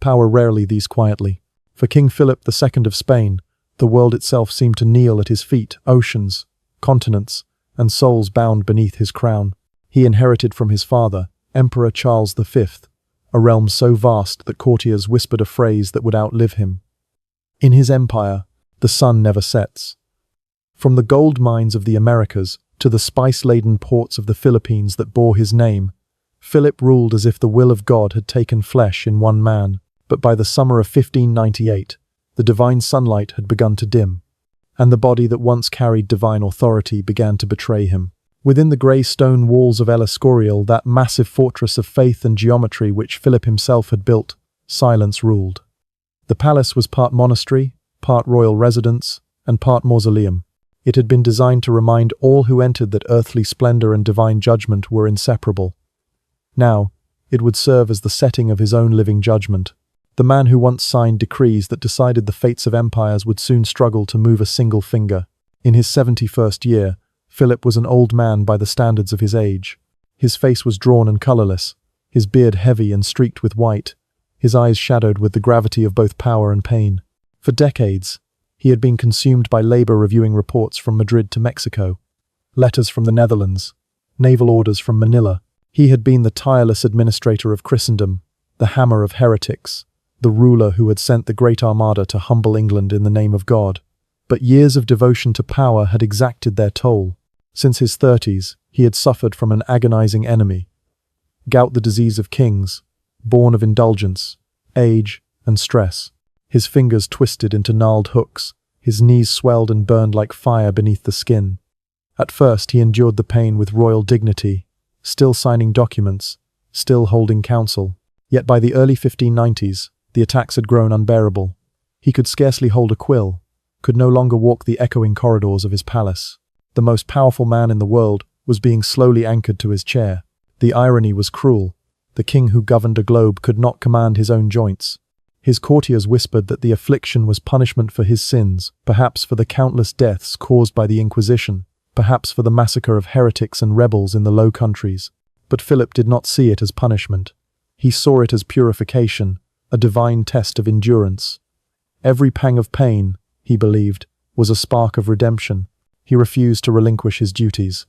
power rarely these quietly. For King Philip II of Spain, the world itself seemed to kneel at his feet, oceans, continents, and souls bound beneath his crown. He inherited from his father, Emperor Charles V, a realm so vast that courtiers whispered a phrase that would outlive him. In his empire, the sun never sets. From the gold mines of the Americas to the spice-laden ports of the Philippines that bore his name, Philip ruled as if the will of God had taken flesh in one man. But by the summer of 1598, the divine sunlight had begun to dim, and the body that once carried divine authority began to betray him. Within the grey stone walls of El Escorial, that massive fortress of faith and geometry which Philip himself had built, silence ruled. The palace was part monastery, part royal residence, and part mausoleum. It had been designed to remind all who entered that earthly splendor and divine judgment were inseparable. Now, it would serve as the setting of his own living judgment. The man who once signed decrees that decided the fates of empires would soon struggle to move a single finger. In his 71st year, Philip was an old man by the standards of his age. His face was drawn and colorless, his beard heavy and streaked with white, his eyes shadowed with the gravity of both power and pain. For decades, he had been consumed by labor reviewing reports from Madrid to Mexico, letters from the Netherlands, naval orders from Manila. He had been the tireless administrator of Christendom, the hammer of heretics, the ruler who had sent the Great Armada to humble England in the name of God. But years of devotion to power had exacted their toll. Since his 30s, he had suffered from an agonizing enemy. Gout, the disease of kings, born of indulgence, age, and stress. His fingers twisted into gnarled hooks, his knees swelled and burned like fire beneath the skin. At first he endured the pain with royal dignity, still signing documents, still holding council. Yet by the early 1590s, the attacks had grown unbearable. He could scarcely hold a quill, could no longer walk the echoing corridors of his palace. The most powerful man in the world was being slowly anchored to his chair. The irony was cruel. The king who governed a globe could not command his own joints. His courtiers whispered that the affliction was punishment for his sins, perhaps for the countless deaths caused by the Inquisition, perhaps for the massacre of heretics and rebels in the Low Countries. But Philip did not see it as punishment. He saw it as purification, a divine test of endurance. Every pang of pain, he believed, was a spark of redemption. He refused to relinquish his duties.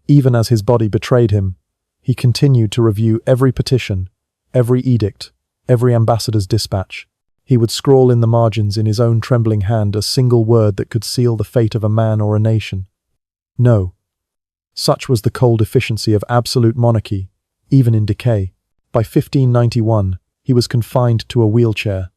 Even as his body betrayed him, he continued to review every petition, every edict, every ambassador's dispatch. He would scrawl in the margins in his own trembling hand a single word that could seal the fate of a man or a nation. No. Such was the cold efficiency of absolute monarchy, even in decay. By 1591, he was confined to a wheelchair.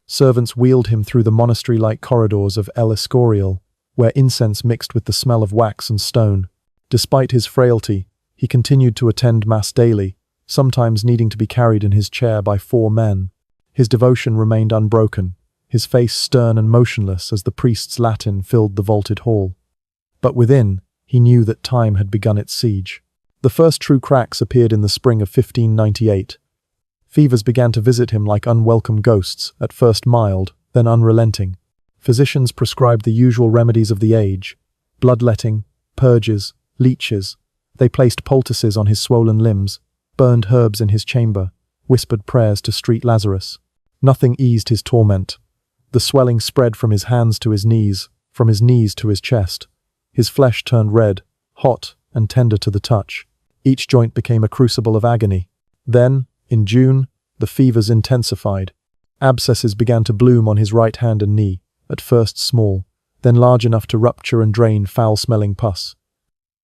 Servants wheeled him through the monastery-like corridors of El Escorial, where incense mixed with the smell of wax and stone. Despite his frailty, he continued to attend Mass daily, sometimes needing to be carried in his chair by 4 men. His devotion remained unbroken, his face stern and motionless as the priest's Latin filled the vaulted hall. But within, he knew that time had begun its siege. The first true cracks appeared in the spring of 1598. Fevers began to visit him like unwelcome ghosts, at first mild, then unrelenting. Physicians prescribed the usual remedies of the age: bloodletting, purges, leeches. They placed poultices on his swollen limbs, burned herbs in his chamber, whispered prayers to street Lazarus. Nothing eased his torment. The swelling spread from his hands to his knees, from his knees to his chest. His flesh turned red, hot and tender to the touch. Each joint became a crucible of agony. Then, in June, the fevers intensified. Abscesses began to bloom on his right hand and knee, at first small, then large enough to rupture and drain foul-smelling pus.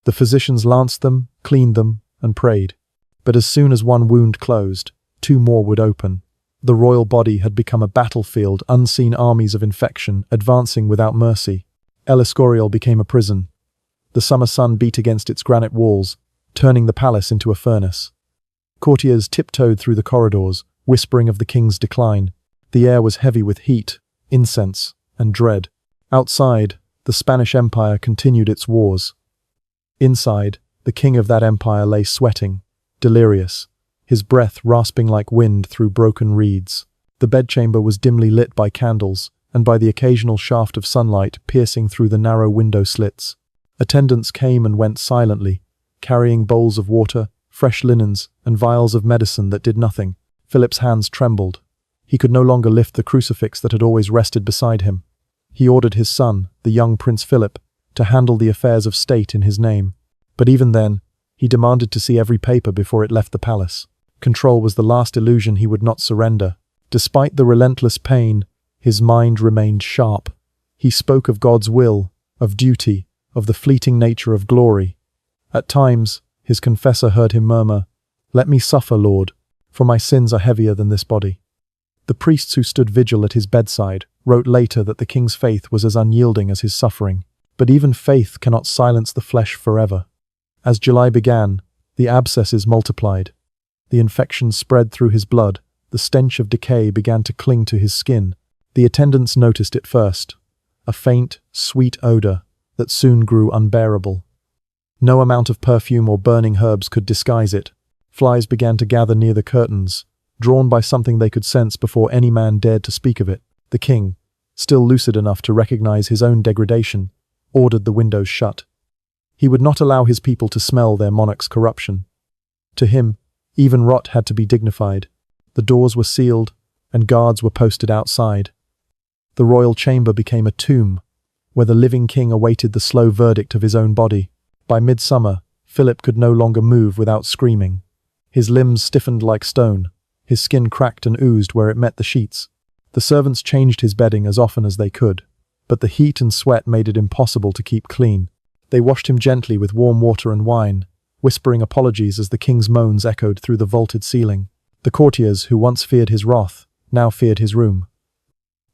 The physicians lanced them, cleaned them, and prayed. But as soon as one wound closed, 2 more would open. The royal body had become a battlefield, unseen armies of infection, advancing without mercy. El Escorial became a prison. The summer sun beat against its granite walls, turning the palace into a furnace. Courtiers tiptoed through the corridors, whispering of the king's decline. The air was heavy with heat, incense, and dread. Outside, the Spanish Empire continued its wars. Inside, the king of that empire lay sweating, delirious, his breath rasping like wind through broken reeds. The bedchamber was dimly lit by candles, and by the occasional shaft of sunlight piercing through the narrow window slits. Attendants came and went silently, carrying bowls of water, fresh linens, and vials of medicine that did nothing. Philip's hands trembled. He could no longer lift the crucifix that had always rested beside him. He ordered his son, the young Prince Philip, to handle the affairs of state in his name. But even then, he demanded to see every paper before it left the palace. Control was the last illusion he would not surrender. Despite the relentless pain, his mind remained sharp. He spoke of God's will, of duty, of the fleeting nature of glory. At times, his confessor heard him murmur, "Let me suffer, Lord, for my sins are heavier than this body." The priests who stood vigil at his bedside wrote later that the king's faith was as unyielding as his suffering. But even faith cannot silence the flesh forever. As July began, the abscesses multiplied. The infection spread through his blood. The stench of decay began to cling to his skin. The attendants noticed it first, a faint, sweet odor that soon grew unbearable. No amount of perfume or burning herbs could disguise it. Flies began to gather near the curtains, drawn by something they could sense before any man dared to speak of it. The king, still lucid enough to recognize his own degradation, ordered the windows shut. He would not allow his people to smell their monarch's corruption. To him, even rot had to be dignified. The doors were sealed, and guards were posted outside. The royal chamber became a tomb, where the living king awaited the slow verdict of his own body. By midsummer, Philip could no longer move without screaming. His limbs stiffened like stone. His skin cracked and oozed where it met the sheets. The servants changed his bedding as often as they could, but the heat and sweat made it impossible to keep clean. They washed him gently with warm water and wine, whispering apologies as the king's moans echoed through the vaulted ceiling. The courtiers, who once feared his wrath, now feared his room.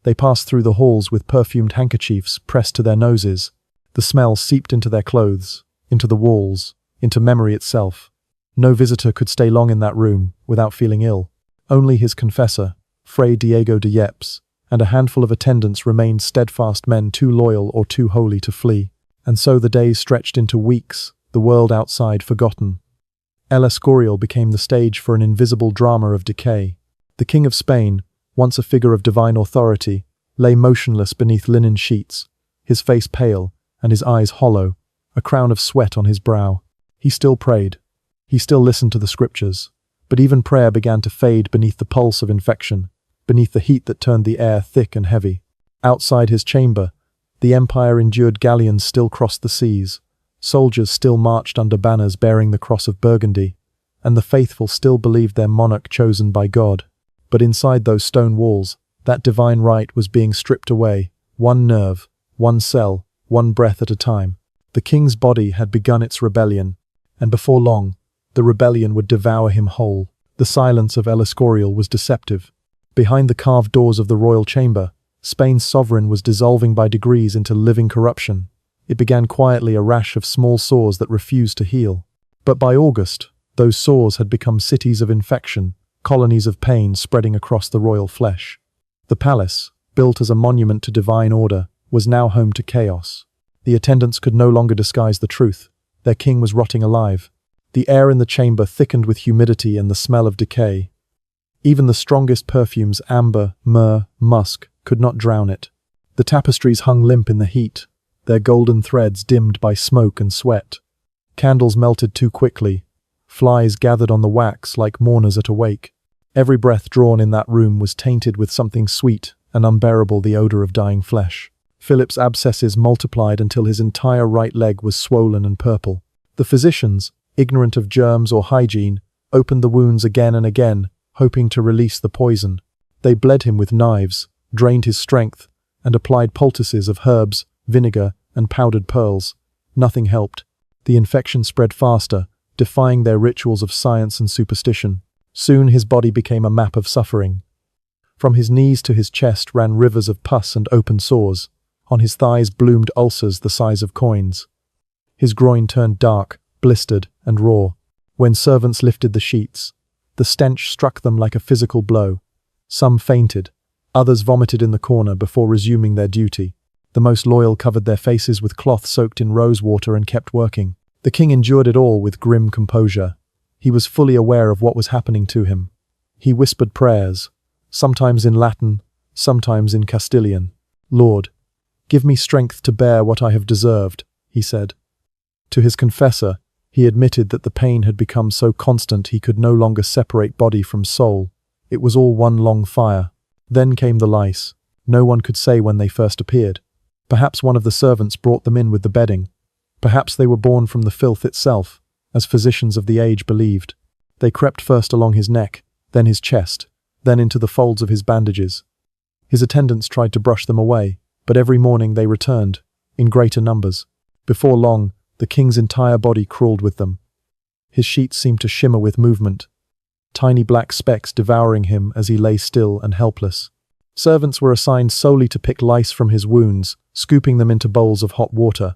They passed through the halls with perfumed handkerchiefs pressed to their noses. The smell seeped into their clothes, into the walls, into memory itself. No visitor could stay long in that room without feeling ill. Only his confessor, Fray Diego de Yepes, and a handful of attendants remained steadfast men too loyal or too holy to flee. And so the days stretched into weeks, the world outside forgotten. El Escorial became the stage for an invisible drama of decay. The King of Spain, once a figure of divine authority, lay motionless beneath linen sheets, his face pale and his eyes hollow, a crown of sweat on his brow. He still prayed. He still listened to the scriptures. But even prayer began to fade beneath the pulse of infection, beneath the heat that turned the air thick and heavy. Outside his chamber, the empire endured. Galleons still crossed the seas, soldiers still marched under banners bearing the cross of Burgundy, and the faithful still believed their monarch chosen by God. But inside those stone walls, that divine right was being stripped away, one nerve, one cell, one breath at a time. The king's body had begun its rebellion, and before long, the rebellion would devour him whole. The silence of El Escorial was deceptive. Behind the carved doors of the royal chamber, Spain's sovereign was dissolving by degrees into living corruption. It began quietly, a rash of small sores that refused to heal. But by August, those sores had become cities of infection, colonies of pain spreading across the royal flesh. The palace, built as a monument to divine order, was now home to chaos. The attendants could no longer disguise the truth. Their king was rotting alive. The air in the chamber thickened with humidity and the smell of decay. Even the strongest perfumes, amber, myrrh, musk, could not drown it. The tapestries hung limp in the heat, their golden threads dimmed by smoke and sweat. Candles melted too quickly. Flies gathered on the wax like mourners at a wake. Every breath drawn in that room was tainted with something sweet and unbearable, the odor of dying flesh. Philip's abscesses multiplied until his entire right leg was swollen and purple. The physicians, ignorant of germs or hygiene, opened the wounds again and again, hoping to release the poison. They bled him with knives, drained his strength, and applied poultices of herbs, vinegar, and powdered pearls. Nothing helped. The infection spread faster, defying their rituals of science and superstition. Soon his body became a map of suffering. From his knees to his chest ran rivers of pus and open sores. On his thighs bloomed ulcers the size of coins. His groin turned dark, blistered, and raw. When servants lifted the sheets, the stench struck them like a physical blow. Some fainted. Others vomited in the corner before resuming their duty. The most loyal covered their faces with cloth soaked in rose water and kept working. The king endured it all with grim composure. He was fully aware of what was happening to him. He whispered prayers, sometimes in Latin, sometimes in Castilian. "Lord, give me strength to bear what I have deserved," he said. To his confessor, he admitted that the pain had become so constant he could no longer separate body from soul. It was all one long fire. Then came the lice. No one could say when they first appeared. Perhaps one of the servants brought them in with the bedding. Perhaps they were born from the filth itself, as physicians of the age believed. They crept first along his neck, then his chest, then into the folds of his bandages. His attendants tried to brush them away, but every morning they returned, in greater numbers. Before long, the king's entire body crawled with them. His sheets seemed to shimmer with movement, tiny black specks devouring him as he lay still and helpless. Servants were assigned solely to pick lice from his wounds, scooping them into bowls of hot water.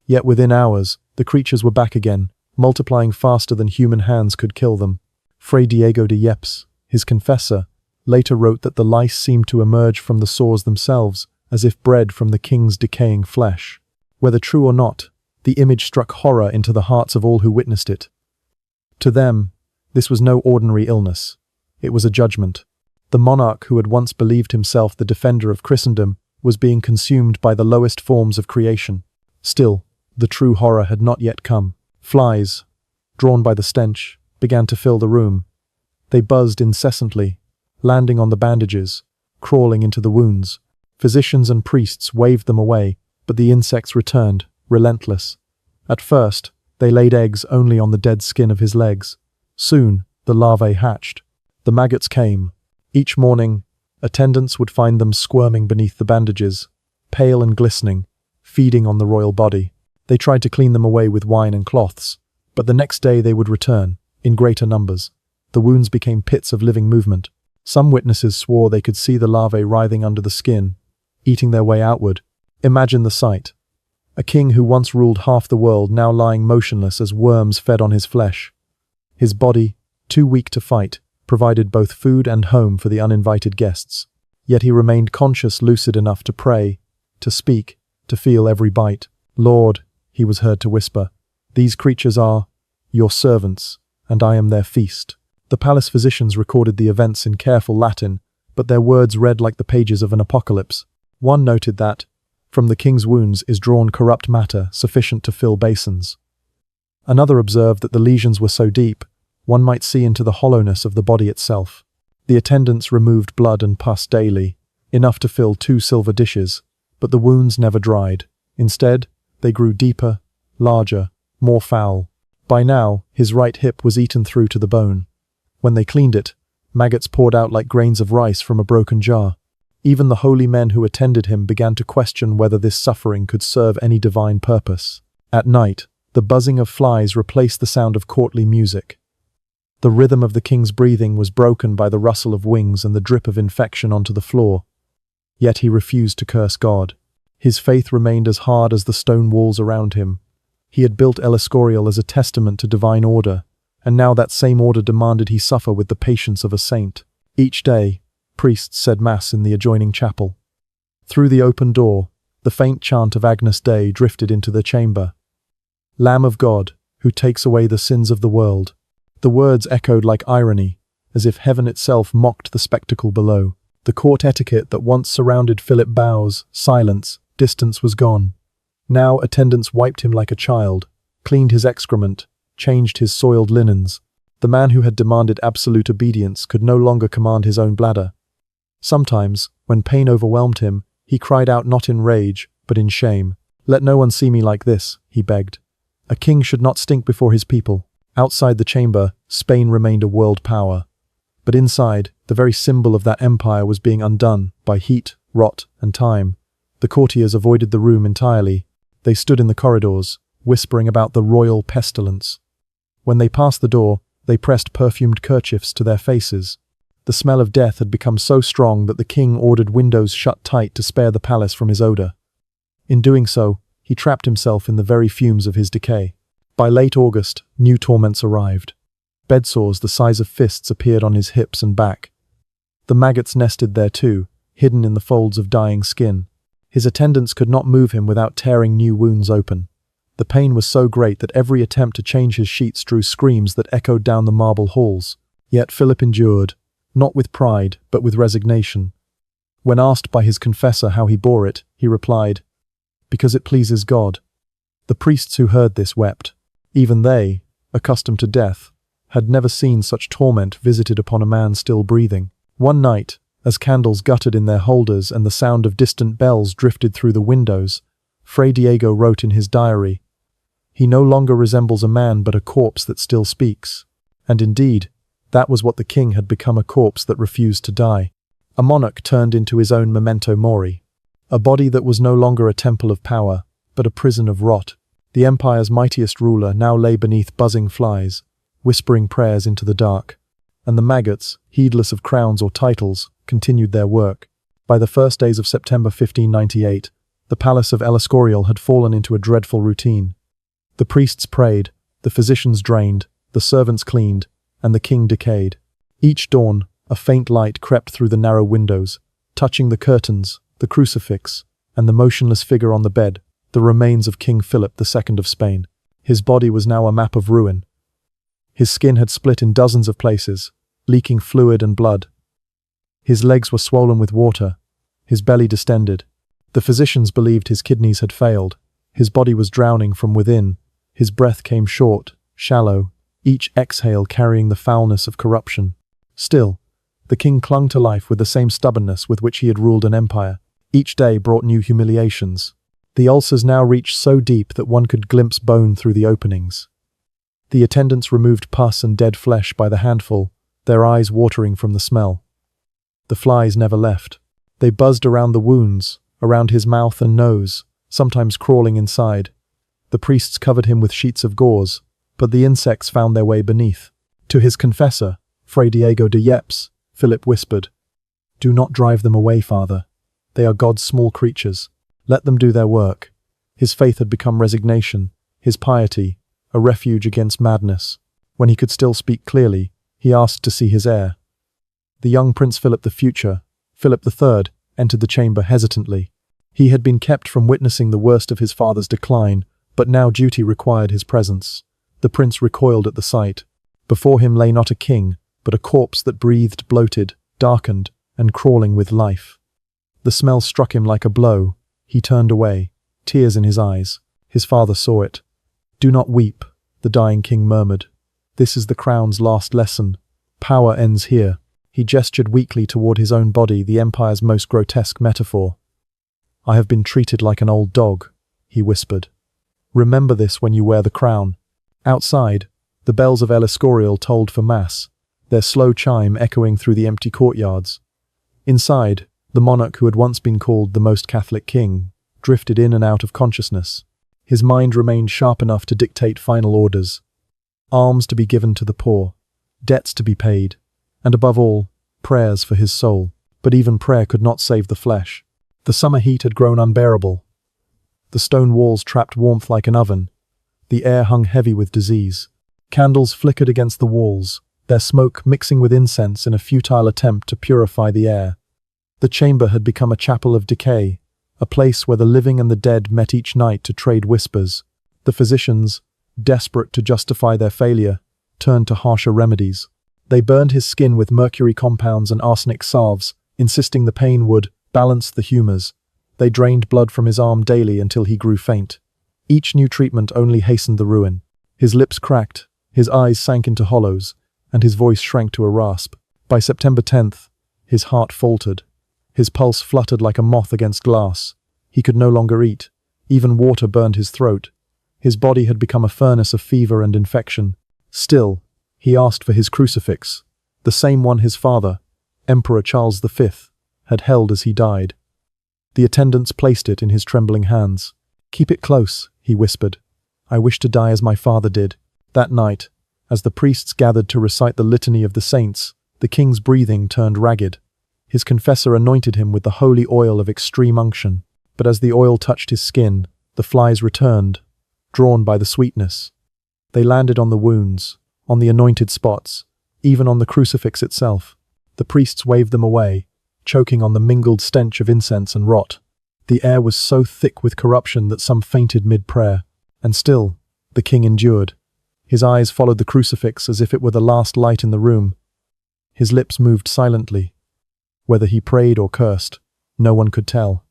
Yet within hours, the creatures were back again, multiplying faster than human hands could kill them. Fray Diego de Yepes, his confessor, later wrote that the lice seemed to emerge from the sores themselves, as if bred from the king's decaying flesh. Whether true or not, the image struck horror into the hearts of all who witnessed it. To them, this was no ordinary illness. It was a judgment. The monarch who had once believed himself the defender of Christendom was being consumed by the lowest forms of creation. Still, the true horror had not yet come. Flies, drawn by the stench, began to fill the room. They buzzed incessantly, landing on the bandages, crawling into the wounds. Physicians and priests waved them away, but the insects returned, relentless. At first, they laid eggs only on the dead skin of his legs. Soon, the larvae hatched. The maggots came. Each morning, attendants would find them squirming beneath the bandages, pale and glistening, feeding on the royal body. They tried to clean them away with wine and cloths, but the next day they would return, in greater numbers. The wounds became pits of living movement. Some witnesses swore they could see the larvae writhing under the skin, eating their way outward. Imagine the sight. A king who once ruled half the world now lying motionless as worms fed on his flesh. His body, too weak to fight, provided both food and home for the uninvited guests. Yet he remained conscious, lucid enough to pray, to speak, to feel every bite. "Lord," he was heard to whisper, "these creatures are your servants, and I am their feast." The palace physicians recorded the events in careful Latin, but their words read like the pages of an apocalypse. One noted that, from the king's wounds is drawn corrupt matter sufficient to fill basins. Another observed that the lesions were so deep, one might see into the hollowness of the body itself. The attendants removed blood and pus daily, enough to fill 2 silver dishes, but the wounds never dried. Instead, they grew deeper, larger, more foul. By now, his right hip was eaten through to the bone. When they cleaned it, maggots poured out like grains of rice from a broken jar. Even the holy men who attended him began to question whether this suffering could serve any divine purpose. At night, the buzzing of flies replaced the sound of courtly music. The rhythm of the king's breathing was broken by the rustle of wings and the drip of infection onto the floor. Yet he refused to curse God. His faith remained as hard as the stone walls around him. He had built El Escorial as a testament to divine order, and now that same order demanded he suffer with the patience of a saint. Each day, priests said Mass in the adjoining chapel. Through the open door, the faint chant of Agnus Dei drifted into the chamber. "Lamb of God, who takes away the sins of the world." The words echoed like irony, as if heaven itself mocked the spectacle below. The court etiquette that once surrounded Philip bows, silence, distance was gone. Now attendants wiped him like a child, cleaned his excrement, changed his soiled linens. The man who had demanded absolute obedience could no longer command his own bladder. Sometimes, when pain overwhelmed him, he cried out not in rage, but in shame. "Let no one see me like this," he begged. A king should not stink before his people. Outside the chamber, Spain remained a world power. But inside, the very symbol of that empire was being undone by heat, rot, and time. The courtiers avoided the room entirely. They stood in the corridors, whispering about the royal pestilence. When they passed the door, they pressed perfumed kerchiefs to their faces. The smell of death had become so strong that the king ordered windows shut tight to spare the palace from his odor. In doing so, he trapped himself in the very fumes of his decay. By late August, new torments arrived. Bedsores the size of fists appeared on his hips and back. The maggots nested there too, hidden in the folds of dying skin. His attendants could not move him without tearing new wounds open. The pain was so great that every attempt to change his sheets drew screams that echoed down the marble halls. Yet Philip endured, not with pride, but with resignation. When asked by his confessor how he bore it, he replied, "Because it pleases God." The priests who heard this wept. Even they, accustomed to death, had never seen such torment visited upon a man still breathing. One night, As candles guttered in their holders and the sound of distant bells drifted through the windows, Fray Diego wrote in his diary, "He no longer resembles a man but a corpse that still speaks." And indeed, that was what the king had become, a corpse that refused to die. A monarch turned into his own memento mori. A body that was no longer a temple of power, but a prison of rot. The empire's mightiest ruler now lay beneath buzzing flies, whispering prayers into the dark. And the maggots, heedless of crowns or titles, continued their work. By the first days of September 1598, the palace of El Escorial had fallen into a dreadful routine. The priests prayed, the physicians drained, the servants cleaned, and the king decayed. Each dawn, a faint light crept through the narrow windows, touching the curtains, the crucifix, and the motionless figure on the bed, the remains of King Philip II of Spain. His body was now a map of ruin. His skin had split in dozens of places, leaking fluid and blood. His legs were swollen with water, his belly distended. The physicians believed his kidneys had failed. His body was drowning from within. His breath came short, shallow, each exhale carrying the foulness of corruption. Still, the king clung to life with the same stubbornness with which he had ruled an empire. Each day brought new humiliations. The ulcers now reached so deep that one could glimpse bone through the openings. The attendants removed pus and dead flesh by the handful, their eyes watering from the smell. The flies never left. They buzzed around the wounds, around his mouth and nose, sometimes crawling inside. The priests covered him with sheets of gauze, but the insects found their way beneath. To his confessor, Fray Diego de Yepes, Philip whispered, "Do not drive them away, Father. They are God's small creatures. Let them do their work." His faith had become resignation, his piety, a refuge against madness. When he could still speak clearly, he asked to see his heir. The young Prince Philip the future, Philip III, entered the chamber hesitantly. He had been kept from witnessing the worst of his father's decline, but now duty required his presence. The prince recoiled at the sight. Before him lay not a king, but a corpse that breathed bloated, darkened, and crawling with life. The smell struck him like a blow. He turned away, tears in his eyes. His father saw it. "Do not weep," the dying king murmured. "This is the crown's last lesson. Power ends here." He gestured weakly toward his own body, the empire's most grotesque metaphor. "I have been treated like an old dog," he whispered. "Remember this when you wear the crown." Outside, the bells of El Escorial tolled for mass, their slow chime echoing through the empty courtyards. Inside, the monarch who had once been called the most Catholic king drifted in and out of consciousness. His mind remained sharp enough to dictate final orders. Alms to be given to the poor, debts to be paid, and above all, prayers for his soul. But even prayer could not save the flesh. The summer heat had grown unbearable. The stone walls trapped warmth like an oven. The air hung heavy with disease. Candles flickered against the walls, their smoke mixing with incense in a futile attempt to purify the air. The chamber had become a chapel of decay, a place where the living and the dead met each night to trade whispers. The physicians, desperate to justify their failure, turned to harsher remedies. They burned his skin with mercury compounds and arsenic salves, insisting the pain would balance the humors. They drained blood from his arm daily until he grew faint. Each new treatment only hastened the ruin. His lips cracked, his eyes sank into hollows, and his voice shrank to a rasp. By September 10th, his heart faltered. His pulse fluttered like a moth against glass. He could no longer eat. Even water burned his throat. His body had become a furnace of fever and infection. Still, he asked for his crucifix, the same one his father, Emperor Charles V, had held as he died. The attendants placed it in his trembling hands. "Keep it close," he whispered. "I wish to die as my father did." That night, as the priests gathered to recite the litany of the saints, the king's breathing turned ragged. His confessor anointed him with the holy oil of extreme unction. But as the oil touched his skin, the flies returned, drawn by the sweetness. They landed on the wounds, on the anointed spots, even on the crucifix itself. The priests waved them away, choking on the mingled stench of incense and rot. The air was so thick with corruption that some fainted mid-prayer. And still, the king endured. His eyes followed the crucifix as if it were the last light in the room. His lips moved silently. Whether he prayed or cursed, no one could tell.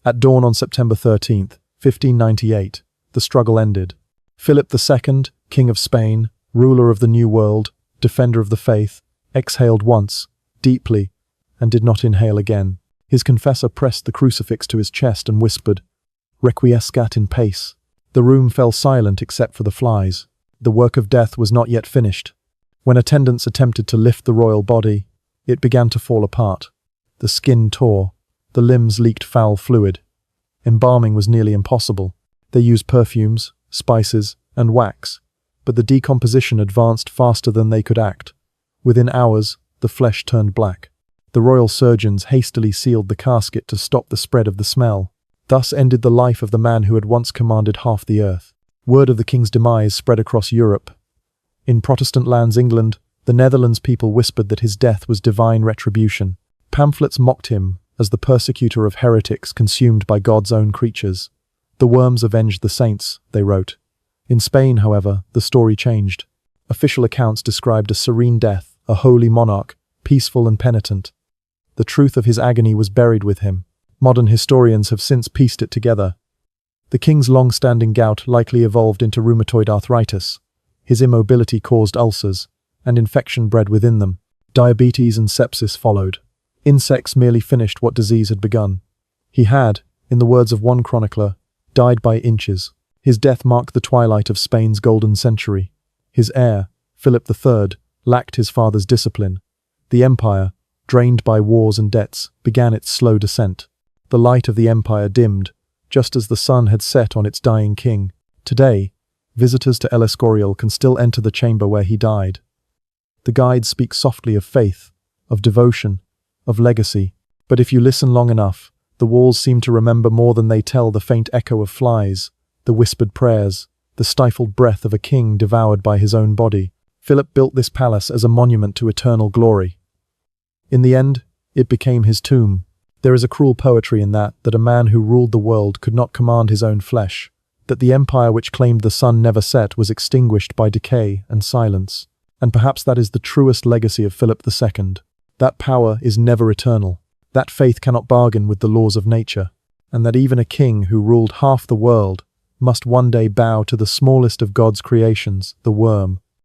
At dawn on September 13th, 1598, the struggle ended. Philip II, King of Spain, ruler of the New World, defender of the faith, exhaled once, deeply, and did not inhale again. His confessor pressed the crucifix to his chest and whispered, "Requiescat in pace." The room fell silent except for the flies. The work of death was not yet finished. When attendants attempted to lift the royal body, it began to fall apart. The skin tore. The limbs leaked foul fluid. Embalming was nearly impossible. They used perfumes, spices, and wax, but the decomposition advanced faster than they could act. Within hours, the flesh turned black. The royal surgeons hastily sealed the casket to stop the spread of the smell. Thus ended the life of the man who had once commanded half the earth. Word of the king's demise spread across Europe. In Protestant lands England, the Netherlands people whispered that his death was divine retribution. Pamphlets mocked him as the persecutor of heretics consumed by God's own creatures. The worms avenged the saints, they wrote. In Spain, however, the story changed. Official accounts described a serene death, a holy monarch, peaceful and penitent. The truth of his agony was buried with him. Modern historians have since pieced it together. The king's long-standing gout likely evolved into rheumatoid arthritis. His immobility caused ulcers, and infection bred within them. Diabetes and sepsis followed. Insects merely finished what disease had begun. He had, in the words of one chronicler, died by inches. His death marked the twilight of Spain's golden century. His heir, Philip III, lacked his father's discipline. The empire, drained by wars and debts, began its slow descent. The light of the empire dimmed, just as the sun had set on its dying king. Today, visitors to El Escorial can still enter the chamber where he died. The guides speak softly of faith, of devotion, of legacy. But if you listen long enough, the walls seem to remember more than they tell: the faint echo of flies, the whispered prayers, the stifled breath of a king devoured by his own body. Philip built this palace as a monument to eternal glory. In the end, it became his tomb. There is a cruel poetry in that a man who ruled the world could not command his own flesh, that the empire which claimed the sun never set was extinguished by decay and silence. And perhaps that is the truest legacy of Philip II. That power is never eternal, that faith cannot bargain with the laws of nature, and that even a king who ruled half the world must one day bow to the smallest of God's creations, the worm,